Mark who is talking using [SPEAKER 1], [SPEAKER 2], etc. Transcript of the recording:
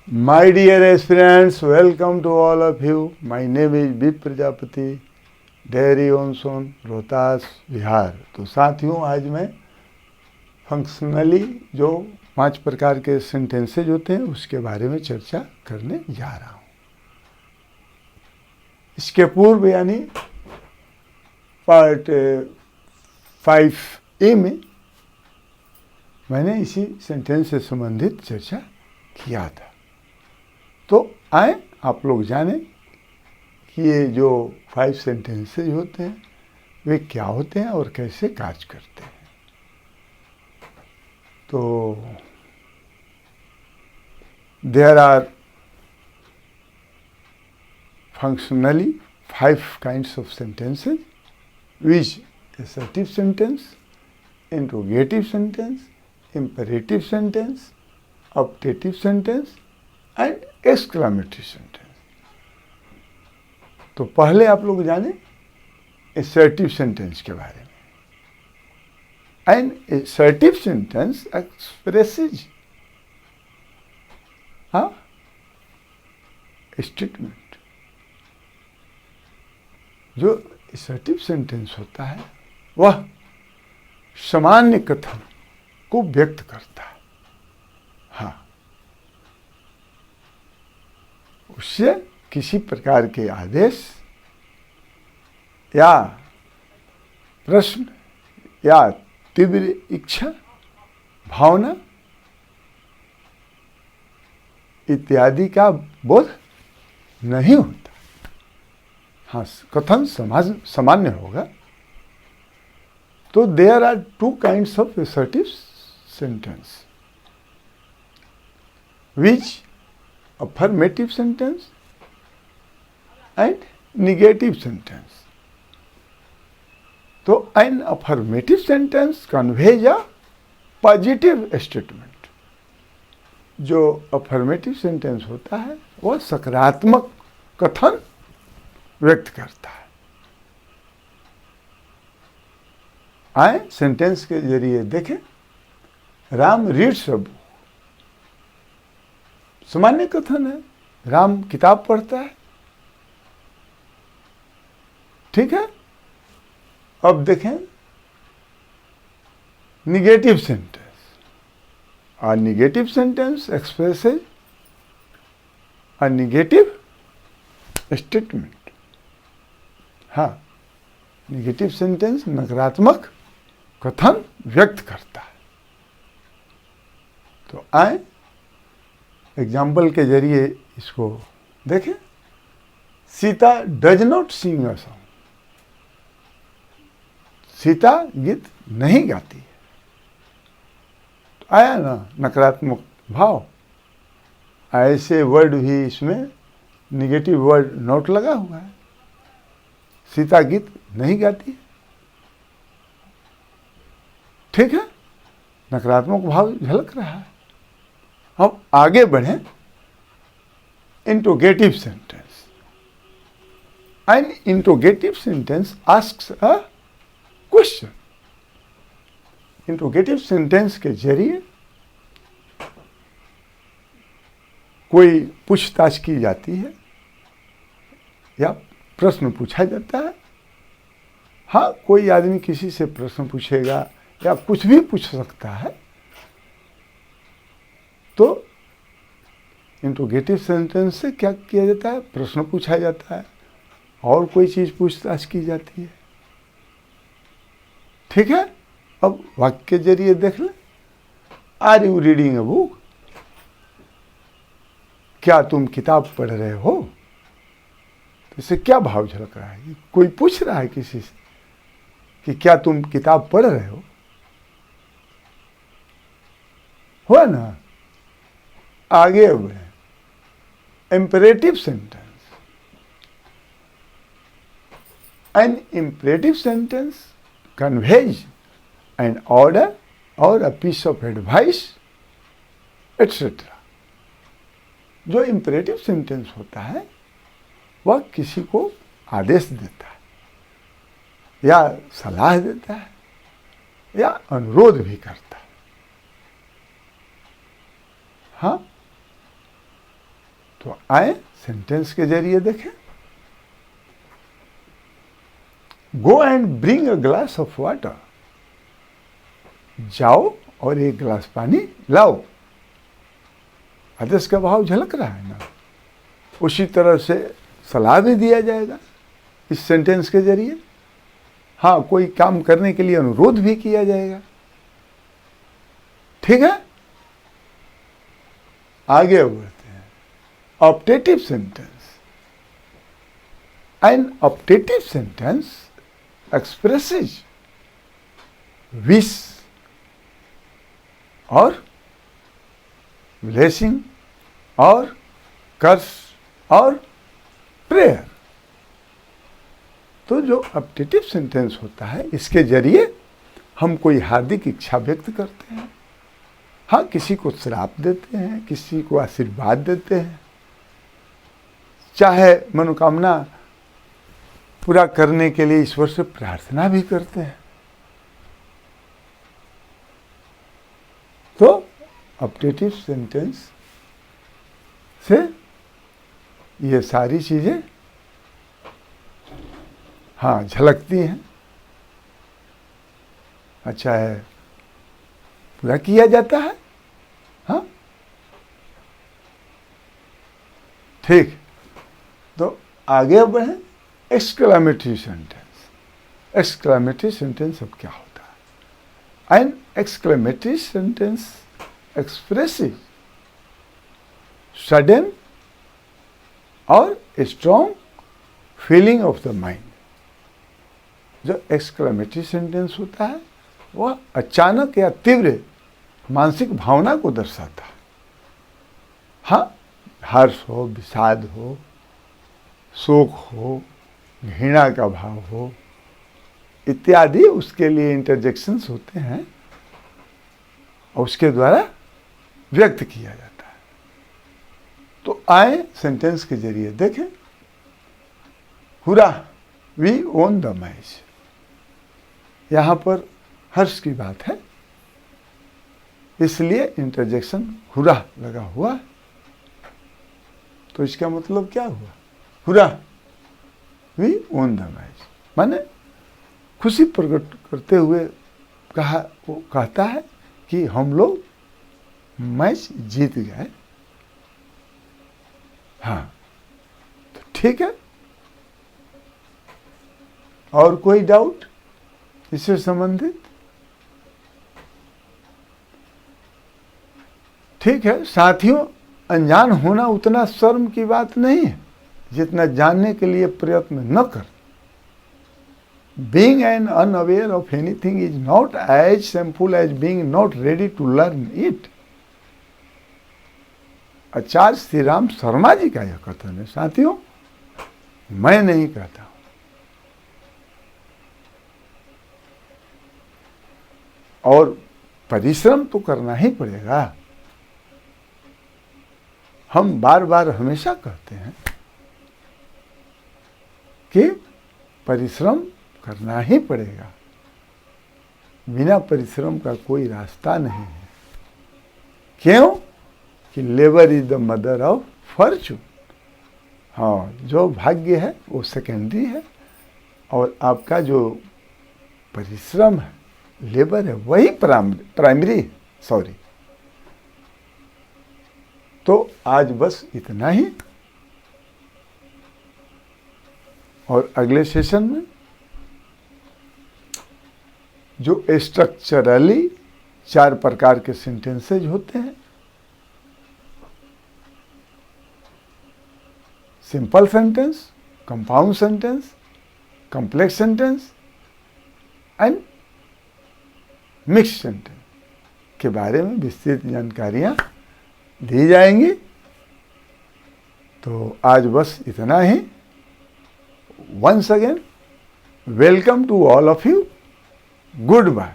[SPEAKER 1] My dear aspirants, welcome to all of you. My name is B Prajapati, Dehri on Sone, Rohtas, Bihar. तो साथियों, आज मैं functionally जो 5 प्रकार के सेंटेंसेज होते हैं उसके बारे में चर्चा करने जा रहा हूँ। इसके पूर्व यानी पार्ट 5A में मैंने इसी सेंटेंस से संबंधित चर्चा किया था। तो आए आप लोग जानें कि ये जो 5 सेंटेंसेज होते हैं वे क्या होते हैं और कैसे कार्य करते हैं। तो there are functionally 5 kinds of sentences, which assertive sentence, interrogative sentence, imperative sentence, optative sentence and exclamatory sentence। तो पहले आप लोग जाने assertive sentence के बारे में। An assertive sentence expresses statement। जो assertive sentence होता है वह सामान्य कथन को व्यक्त करता है। उससे किसी प्रकार के आदेश या प्रश्न या तीव्र इच्छा, भावना इत्यादि का बोध नहीं होता। कथन सामान्य होगा। तो there are 2 kinds of assertive sentence, which affirmative sentence and negative sentence। तो an affirmative sentence conveys a positive statement। जो affirmative sentence होता है वह सकारात्मक कथन व्यक्त करता है। आए सेंटेंस के जरिए देखें। राम रीड्स अ बुक, सामान्य कथन है। राम किताब पढ़ता है, ठीक है। अब देखें निगेटिव सेंटेंस। और negative sentence expresses a negative statement. Negative sentence नकारात्मक कथन व्यक्त करता है। तो आए एग्जाम्पल के जरिए इसको देखें। Sita does not sing a song. Sita गीत नहीं गाती है। तो आया ना नकारात्मक भाव। ऐसे वर्ड भी इसमें निगेटिव वर्ड नोट लगा हुआ है। सीता गीत नहीं गाती है, ठीक है। नकारात्मक भाव झलक रहा है। अब आगे बढ़ें। Interrogative sentence. An interrogative sentence asks a question. Interrogative sentence के जरिए कोई पूछताछ की जाती है या प्रश्न पूछा जाता है। कोई आदमी किसी से प्रश्न पूछेगा या कुछ भी पूछ सकता है। तो इंट्रोगेटिव सेंटेंस से क्या किया जाता है? प्रश्न पूछा जाता है और कोई चीज पूछताछ की जाती है, ठीक है। अब वाक्य के जरिए देख लें। Are you reading a book? क्या तुम किताब पढ़ रहे हो? तो इससे क्या भाव झलक रहा है? कोई पूछ रहा है किसी से कि क्या तुम किताब पढ़ रहे हो? हुआ ना। आगे बढ़े। Imperative sentence. An imperative sentence conveys an order और a piece of advice etcetera. जो इंपेरेटिव सेंटेंस होता है वह किसी को आदेश देता है या सलाह देता है या अनुरोध भी करता है। तो आए सेंटेंस के जरिए देखें। Go and bring a glass of water, जाओ और एक गिलास पानी लाओ। आदेश का भाव झलक रहा है ना। उसी तरह से सलाह भी दिया जाएगा इस सेंटेंस के जरिए। हाँ, कोई काम करने के लिए अनुरोध भी किया जाएगा। ठीक है, आगे बढ़ते हैं। Optative sentence. An optative sentence expresses wish और ब्लेसिंग और कर्स और प्रेयर। तो जो ऑप्टेटिव सेंटेंस होता है, इसके जरिए हम कोई हार्दिक इच्छा व्यक्त करते हैं। हाँ, किसी को श्राप देते हैं, किसी को आशीर्वाद देते हैं, चाहे मनोकामना पूरा करने के लिए ईश्वर से प्रार्थना भी करते हैं। तो ऑप्टेटिव सेंटेंस से ये सारी चीजें हाँ झलकती हैं। अच्छा है, पूरा किया जाता है। हाँ ठीक, तो आगे बढ़े। Exclamatory sentence. एक्सक्लेमेटरी सेंटेंस अब क्या होता है? An exclamatory sentence expressive sudden और strong feeling of the mind. जो एक्सक्लेमेटरी सेंटेंस होता है वह अचानक या तीव्र मानसिक भावना को दर्शाता है। हाँ, हर्ष हो, विषाद हो, शोक हो, घृणा का भाव हो इत्यादि, उसके लिए इंटरजेक्शंस होते हैं और उसके द्वारा व्यक्त किया जाता है। तो आए सेंटेंस के जरिए देखें। हुरा, वी ओन द मैच। यहां पर हर्ष की बात है, इसलिए इंटरजेक्शन हुरा लगा हुआ है। तो इसका मतलब क्या हुआ? हुरा, वी ओन द मैच, माने खुशी प्रकट करते हुए वो कहता है कि हम लोग मैच जीत गए। हाँ, तो ठीक है। और कोई डाउट इससे संबंधित? ठीक है साथियों, अनजान होना उतना शर्म की बात नहीं है जितना जानने के लिए प्रयत्न न कर। Being an unaware of anything is not as shameful as being not ready to learn it. आचार्य श्री राम शर्मा जी का यह कथन है साथियों, मैं नहीं कहता हूं। और परिश्रम तो करना ही पड़ेगा। हम बार बार हमेशा कहते हैं कि परिश्रम करना ही पड़ेगा, बिना परिश्रम का कोई रास्ता नहीं है। क्यों? कि labour is the mother of Fortune. हाँ, जो भाग्य है वो सेकेंडरी है और आपका जो परिश्रम है, लेबर है, वही प्राइमरी है। सॉरी। तो आज बस इतना ही, और अगले सेशन में जो स्ट्रक्चरली 4 प्रकार के सेंटेंसेज होते हैं, simple sentence, compound sentence, complex sentence and mix sentence के बारे में विस्तृत जानकारियां दी जाएंगी। तो आज बस इतना ही। Once again, welcome to all of you. Goodbye.